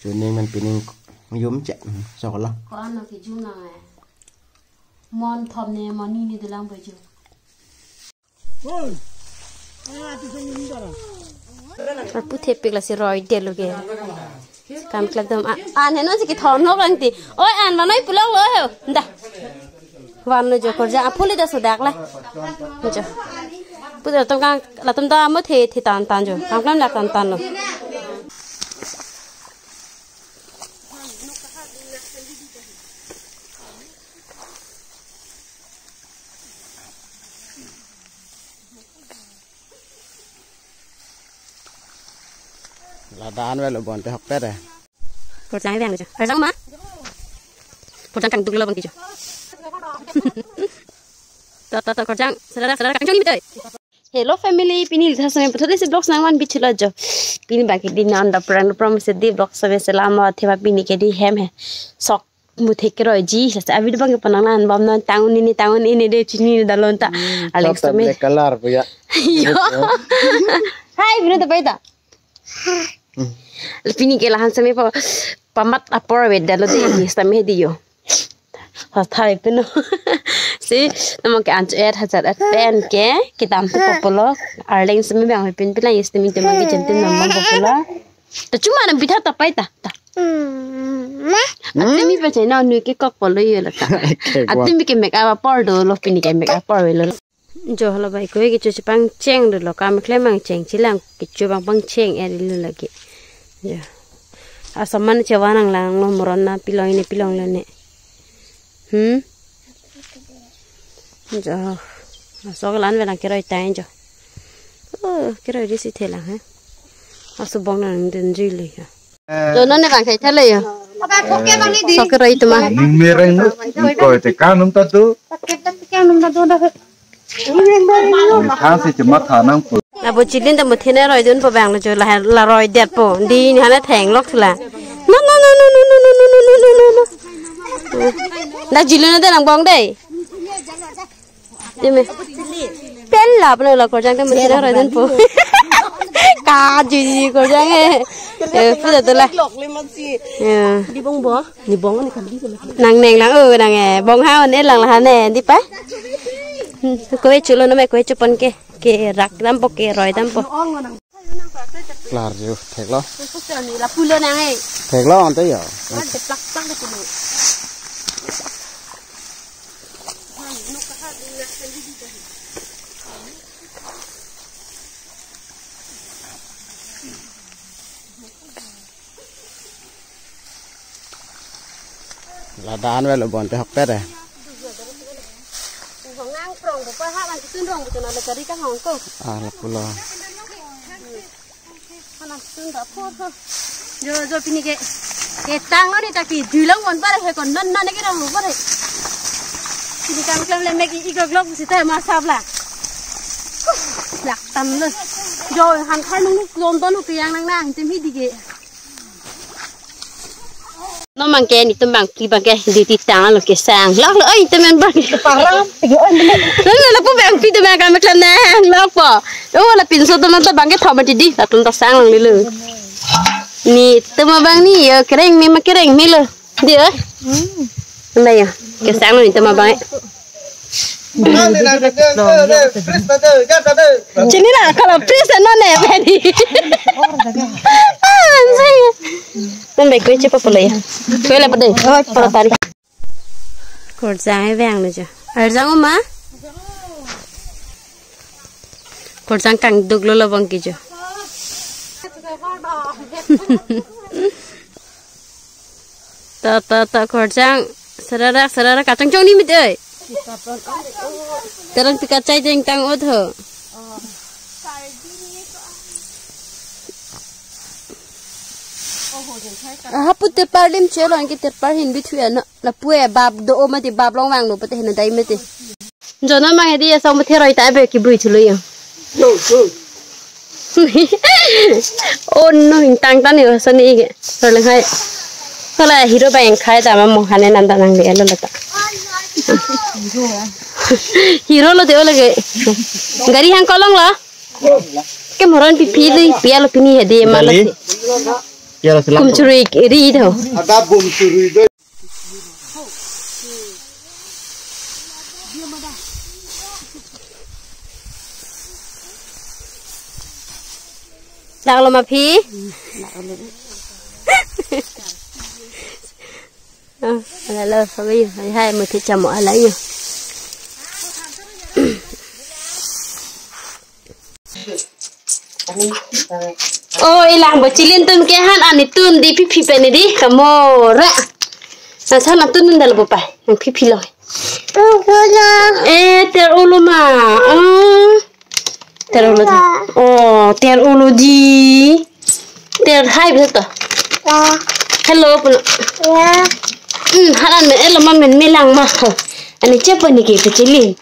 cho nên mình pin yếm chẹn sọt lo có ăn cái chung nào này món thom này món ní đi làm bây giờ और पुथे पिघला से रॉय दे लोगे काम कर दम आन है ना जी कि थोन लोग रंगती ओए आन वाला ही पुलाव लो है दा वाला जो कर जा फुले दा सुधाक ला जो पुथे तुम का ला तुम दा मत थे तान तान जो काम करना ला तान तान लो là đan về là bọn tôi học tết này. Cột trắng vàng rồi chứ, phải răng má. Cột trắng cẳng tung lâu bằng tí chứ. Tao cột trắng, sedara cẳng trắng đi bây giờ. Hello family, pini lihat saya betul deh blog sangat bicu aja. Pini bagi di nanda perang promise di blog sampai selama tiap pini kedi hem he. Sok muthik keroi ji, saya avid bang penangan bom non tahun ini deh cini dalam tak. Alex tu me. Color punya. Hai, bina tu baik tak? Pini kelahan sampai pamat apa beda lo deh sampai dia. Thai pino. Si nama ke ancuet hajar pen ke kita ambil popular. Arling sampai bang pin pila istemi tema ke jentim nama popular. Tu cuma nak bidah tak payah tak. Astemi baca na nu ke kok polo ye la ta. Astemi ke make up powder lo pini ke make up powder lo. Jo hala bai ko ke chu pang cheng lo kam klemang cheng chilang ke chu bang cheng eri lo lagi. Ya. Asaman cewanang lang lo morona pilong ini pilong lo ne. Jo. Sogalan velang keroi tain jo. Keroi di situ lang ha. Asubong nang den jili ya. Jo nane bang khai thale ya. Sokeroi itu mah. Mereng ko te kanum ta tu. Khang se chma thanang pu. Abo chilin ta muthine roi dun pa bang lo jo la roi det po. Di ni hana theng lok thula. No. Đã chilin na nang bong dei. Dime. Pen lap no la ko jang ta muthine roi dun po. Ka ji ko jang e. Phu ta la. Đi bong bo. Ni bong ni kan di ko. Nang neng lang nang e. Bong ha an lang la hane di pa. Cô ấy chịu luôn nó mày cô ấy chụp con kê rắc đâm bọc kê rồi đâm bọc. Clar ju, thèk lo. Là phu lên này. Thèk lo anh thấy rồi. Là đan về là bọn tôi học tết này. Là pulau. Rồi pini cái tang nó đi ta kỳ dư lắm còn bắt còn năn cái đâu bắt đấy. Pini cam lên mấy cái glove thì tay mà sao là lạc tầm luôn. Rồi hàng khai lúc dồn tốn cái yang năng tìm hết đi kì. Nó mang cái này tôi mang cái đi tang lo cái sang lắc nữa tôi mang băng parang nó là bố bạn phi tôi mang cái mặt nè lắc bỏ đó là pin số tôi mang tôi băng cái thò mà đi là tôi sang lần lư nè tôi mang băng nè cái rèn mi mà cái rèn mi lư đi ơi đây à cái sang rồi tôi mang băng chỉ là kalau pres nó nè về đi nên mày quay chụp lại quay lại bắt đây vào tay cột giang vàng này chứ ở giang không má cột giang càng đục luôn là vàng kia chứ ta cột giang sarara kacang chong đi mít ơi terang pikat cai jeng tang ot ho haput te par lim che lon ki te par hin bi thuya na la pue bab do ma ti bab long wang no pate hin dai me ti jona ma hedi ya som the roi ta be ki bui chulu ya on no hin tang ta ni sa ni ge so le khai hala hero bang khai ta ma mo hane nan ta nang le lo la ta hero lo de lagi gari hang kolong lo ke moron pipi di pia lo pini hedi malas kia là kum churi ri đâu ada bom curi doi Lạc lo mà phi là lơ phải hai mươi thì chồng ở lấy nhiều ôi làm bữa chỉ liên tuần cái han ăn thì tuần đi phi bên này đi cả mồ ra là sao mà tuần đây là bộ bài mình phi rồi ê ter ulu mà ter ulu ter ulu di ter hai bây giờ hello han ăn mình làm mình mới làm mà anh ấy chấp bên này cái chỉ liên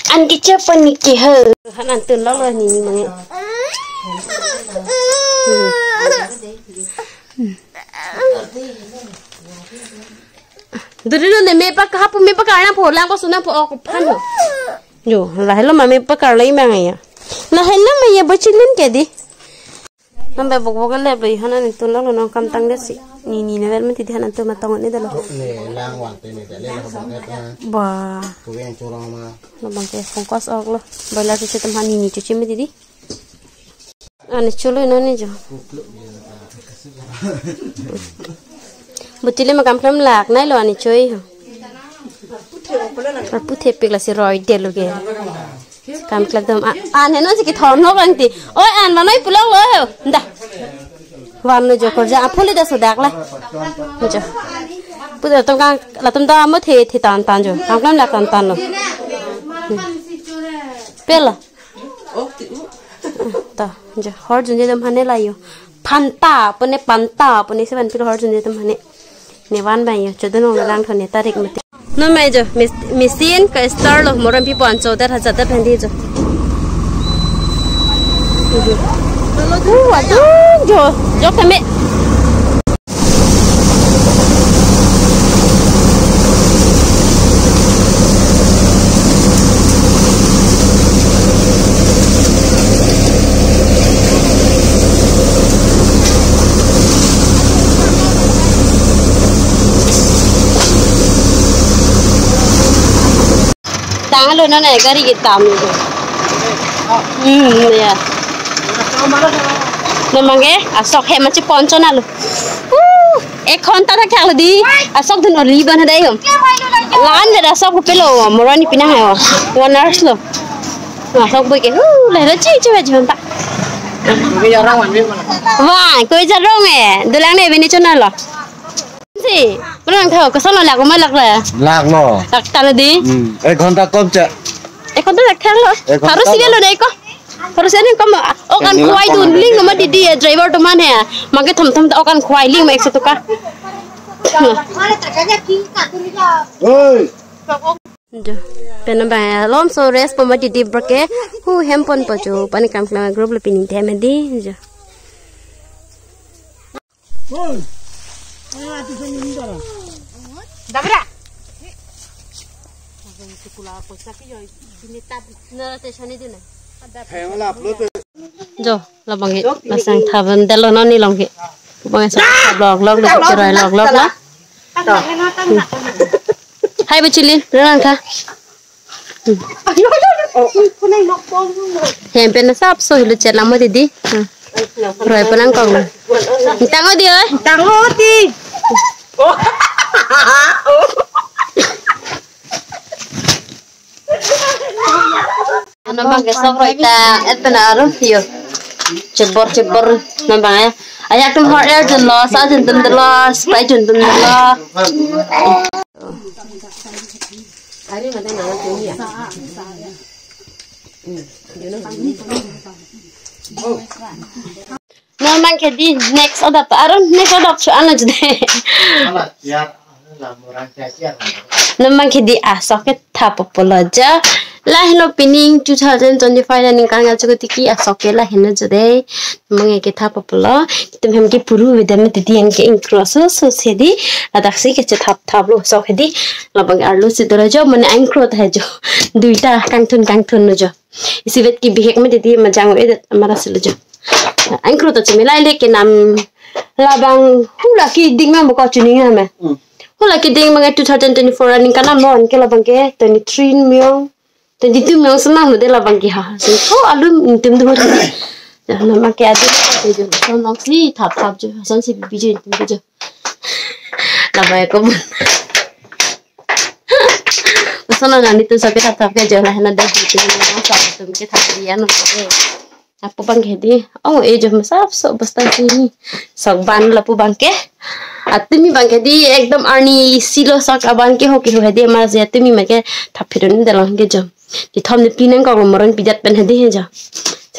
anh cái chấp bên này cái hờ han ăn tuần lắm rồi nhìn mà Dulu ni mepa kahap mepa karena pulang ko sunang po ako pano. Jo, lahir lo mami pa karlay mga ya. Lahir lo maya bacilin kedi. Nampai bok le beli hana ni tulang lo nong kamtang desi. Ni level mesti di hana tu matangon ni dalo. Ni lang wan te ni dale lo banget. Ba. Tu yang curang mah. Lo bangke kongkos ok lo. Bala tu setem hani ni cuci mesti di. Ane chulo ino ni jo. Butile mà cầm lạc nãy lo anh chơi hả? Puthe pek là sẽ rồi đẹp luôn kìa. Cầm lạc tầm anh nó chỉ cái thon nó anh thì ôi anh mà nói pulau rồi nda. Vam nó jo kerja apa le dah sudah lah. Jo. Putar tầm càng là tầm ta mới thì tan tan jo. Cầm lạc tan tan lo. Pel. Ta jo. Hor junje tầm hane la yo. Panta pone seven pil hor junje tầm hane. Nevan banyo chodo no lang thone tarik mate no mai jo machine ka star lo moram pi 14,000 ta phendi jo jo kame tang lo na này gari cái tam rồi ya nó mang cái asok he mà chỉ poncho na lo ekon ta thak lo di asok thun oli ban đây không lan để asok ko pelo morani pina ha one hours lo asok boy cái lại nó chi cho ta Bây giờ ra ngoài biết mà. vâng coi ra rong à đồ lang này bên cho na lo gì bữa nay thở có sao là lạc có mấy lạc rồi lạc lo lạc ta là đi ai con ta com chợ con ta lạc thang rồi harus sih lo deh kok harus ini kok kan kuai tu link nama di driver tu mana ya makai thom kan kuai link mak satu ka ơi penambah lom so res poma di brake hu hempon pojo pani kam klama group le pinin tem di jo Dabra. Jo, là bằng cái là sang thà vấn đề nó ni lòng cái, bằng sang thà log được rồi log nó. Hai bên chilin, rồi ăn kha. Hem pen sap so hilu chat lama didi. Rồi penang kong. Tango dia, tango ti. Nambang kesok roita et penaruh yo cebor nambang ya ayak tum hot air jun lo sa jun tum lo spray jun tum lo hari mana nama tum ya nambang kedi next adopt aron next adopt chu ana jde Ya, làm orang kaya. nambang kedi asoket thapopoloja lah lo pining 2025 dan kan ngal chuko tiki asoke lah hena jode mange ke thap polo tum hem ke puru vedam titi en ke incross so sedi adaksi ke thap lo so khedi lo bang arlo se daraja mane incro ta jo duita kang thun no jo isi vet ki bihek me titi majang e amara se jo incro ta chemila le ke nam labang hula ki ding ma buka chuning ha me hula ki ding ma 2024 running kana mon ke labang ke 23 myong 22 myong senang de labang ki ha so ko alum tim du na ma ke adu je so nong si thap je son si bi je tim je labai ko sana nani tu sabi thap ke je la na da ji tim na sa tum ke thap ya no ke apa bang di oh je masap so basta sini sok ban la pu bang ke atimi bang ke di ekdam arni silo sok aban ke ho ke ho de ma je atimi ma ke thapirun de lang ke jam di thom ni pinang ko moron pijat pen hedi he ja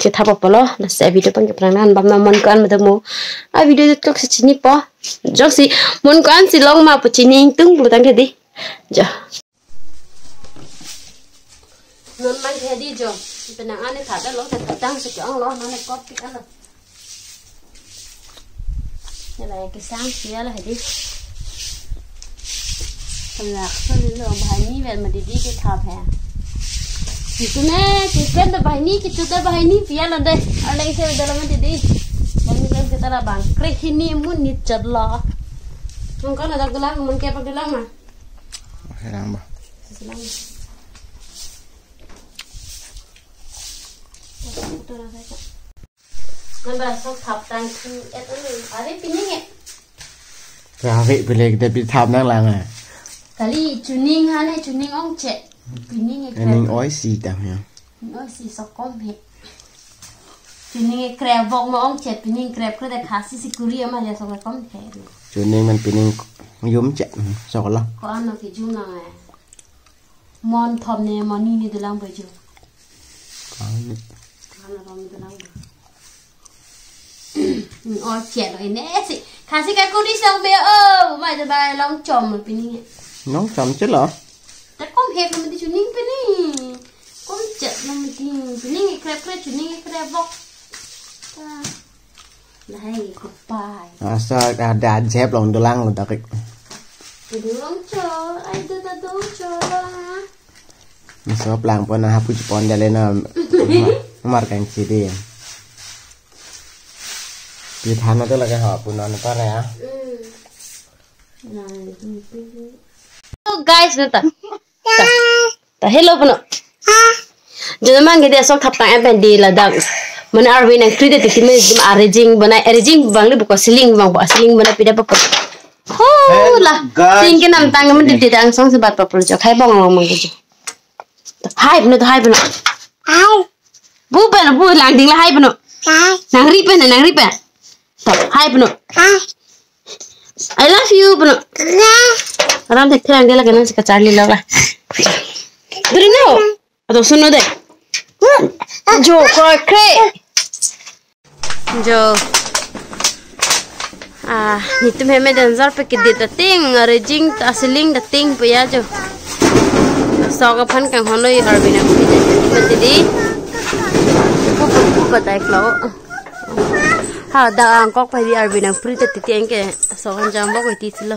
ke thapa polo na se video bang ke pranan bam na mon kan ma mo a video tok se chini po joksi mon kan si long ma pu chini tung bu tang ke di ja non mang ke di jo penang ane thada lo thật tăng sự chọn lo nó này có cái đó rồi như là cái sáng kia là phải đi thằng lạc thôi rồi bài ní về mà đi cái tháp hè thì tôi nè thì cái đó bài ní cái chỗ bài ní phía là đây ở đây xem đây là mình đi dan kita lah bang krek ini mun ni cerla mun kan ada gelang mun ke apa gelang mah gelang bah gelang Nampak sok thap tang tu itu ada pining ya. Ravi pilih kita pilih thap nang lang ah. Kali tuning hane tuning ong cek pining ya. Pining oi si tam ya. Oi si sokom he. Tuning crab vong ma ong cek pining crab ko da khasi si kuria ma ya sokom he. Tuning man pining yum cek sok lah. Ko ano ki jum na eh. Mon thom ne mon ni de lang baju. Ano rom de lang. Ôi trẻ rồi nè chị khá sĩ cái cô đi sang bia màyจะไปลองจอมมันเป็นยังไง น้องจอมchếtเหรอ แต่ก้มเห็ดมันที่ชุนิ่งไปนี่ก้มเจ็บมันที่ชุนิ่งแครบชุนิ่งแครบบอกได้กูไปsao đã dẹp lòng đồ lăng rồi ta kịchดูลองจอไอ้ดูตาดูจอมันชอบลางปนนะผู้จัดปอนจะเล่นนะมาร์กันซีดีDi thana tu lagi hap punan apa ya? Oh guys, nata. Hello puno. Jangan mang kita sok thap tang apa di ladang. Mana arwin yang krida titi mana jum arranging bang le buka siling bana pida apa. Oh lah. Tinggi nam tang mana di dang song sebat apa projek. Hai bang ngomong gitu. Hai puno. Hai. Bu lang ding lah hai puno. Nang ripen. Hai puno. I love you puno. Orang tak terang dia lagi nanti kecari lah. Beri no. Atau suno deh. Jo kre. Jo. Itu memang dancer pakai dia dating, arranging, asiling dating punya jo. Sokapan kang honoi arbina punya. Jadi, aku batai klau. Ha, dah angkok pada arbina free tetapi engke sokan jambok itu sila.